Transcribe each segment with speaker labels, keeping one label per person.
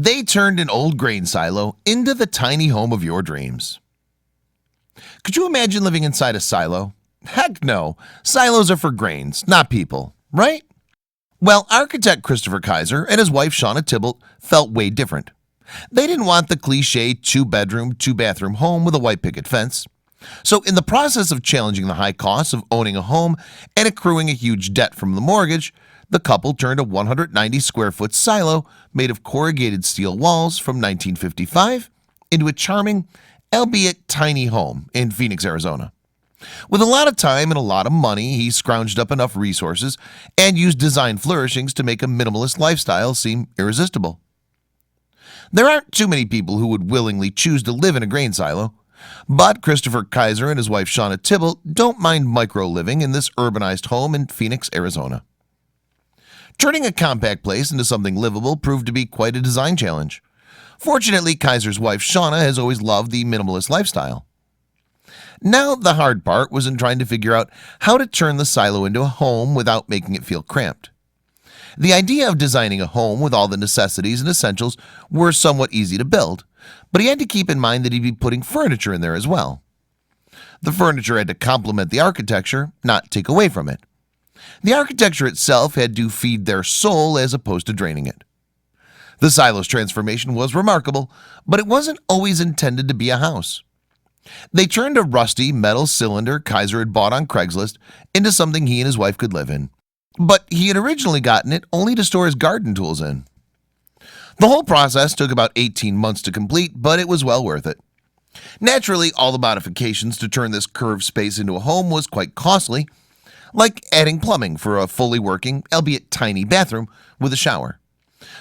Speaker 1: They turned an old grain silo into the tiny home of your dreams. Could you imagine living inside a silo? Heck no, silos are for grains, not people, right? Well, architect Christopher Kaiser and his wife Shauna Tybalt felt way different. They didn't want the cliche 2-bedroom, 2-bathroom home with a white picket fence. So in the process of challenging the high costs of owning a home and accruing a huge debt from the mortgage, the couple turned a 190-square-foot silo made of corrugated steel walls from 1955 into a charming, albeit tiny home in Phoenix, Arizona. With a lot of time and a lot of money, he scrounged up enough resources and used design flourishings to make a minimalist lifestyle seem irresistible. There aren't too many people who would willingly choose to live in a grain silo, but Christopher Kaiser and his wife Shauna Tybalt don't mind micro-living in this urbanized home in Phoenix, Arizona. Turning a compact place into something livable proved to be quite a design challenge. Fortunately, Kaiser's wife Shauna has always loved the minimalist lifestyle. Now the hard part was in trying to figure out how to turn the silo into a home without making it feel cramped. The idea of designing a home with all the necessities and essentials were somewhat easy to build, but he had to keep in mind that he'd be putting furniture in there as well. The furniture had to complement the architecture, not take away from it. The architecture itself had to feed their soul as opposed to draining it. The silo's transformation was remarkable, but it wasn't always intended to be a house. They turned a rusty metal cylinder Kaiser had bought on Craigslist into something he and his wife could live in. But he had originally gotten it only to store his garden tools in. The whole process took about 18 months to complete, but it was well worth it. Naturally, all the modifications to turn this curved space into a home was quite costly, like adding plumbing for a fully working, albeit tiny bathroom with a shower.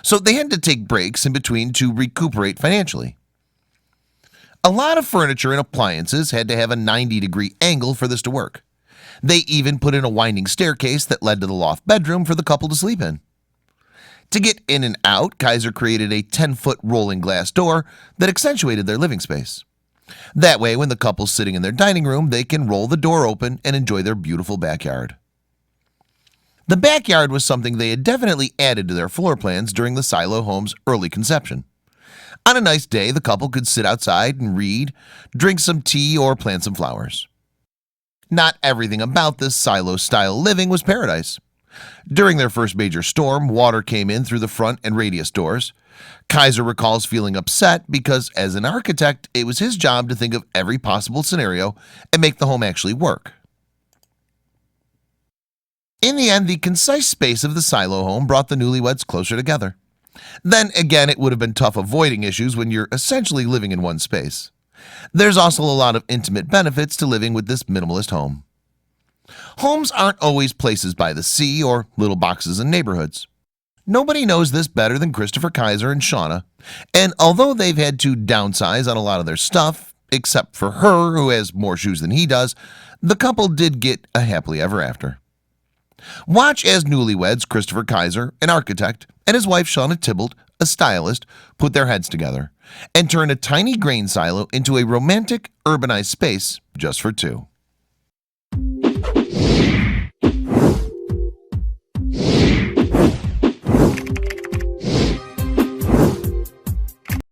Speaker 1: So they had to take breaks in between to recuperate financially. A lot of furniture and appliances had to have a 90-degree angle for this to work. They even put in a winding staircase that led to the loft bedroom for the couple to sleep in. To get in and out, Kaiser created a 10-foot rolling glass door that accentuated their living space. That way, when the couple's sitting in their dining room, they can roll the door open and enjoy their beautiful backyard. The backyard was something they had definitely added to their floor plans during the silo home's early conception. On a nice day, the couple could sit outside and read, drink some tea, or plant some flowers. Not everything about this silo-style living was paradise. During their first major storm, water came in through the front and radius doors. Kaiser recalls feeling upset because, as an architect, it was his job to think of every possible scenario and make the home actually work. In the end, the concise space of the silo home brought the newlyweds closer together. Then again, it would have been tough avoiding issues when you're essentially living in one space. There's also a lot of intimate benefits to living with this minimalist home. Homes aren't always places by the sea or little boxes in neighborhoods. Nobody knows this better than Christopher Kaiser and Shauna, and although they've had to downsize on a lot of their stuff, except for her who has more shoes than he does, the couple did get a happily ever after. Watch as newlyweds Christopher Kaiser, an architect, and his wife Shauna Tybalt, a stylist, put their heads together and turn a tiny grain silo into a romantic, urbanized space just for two.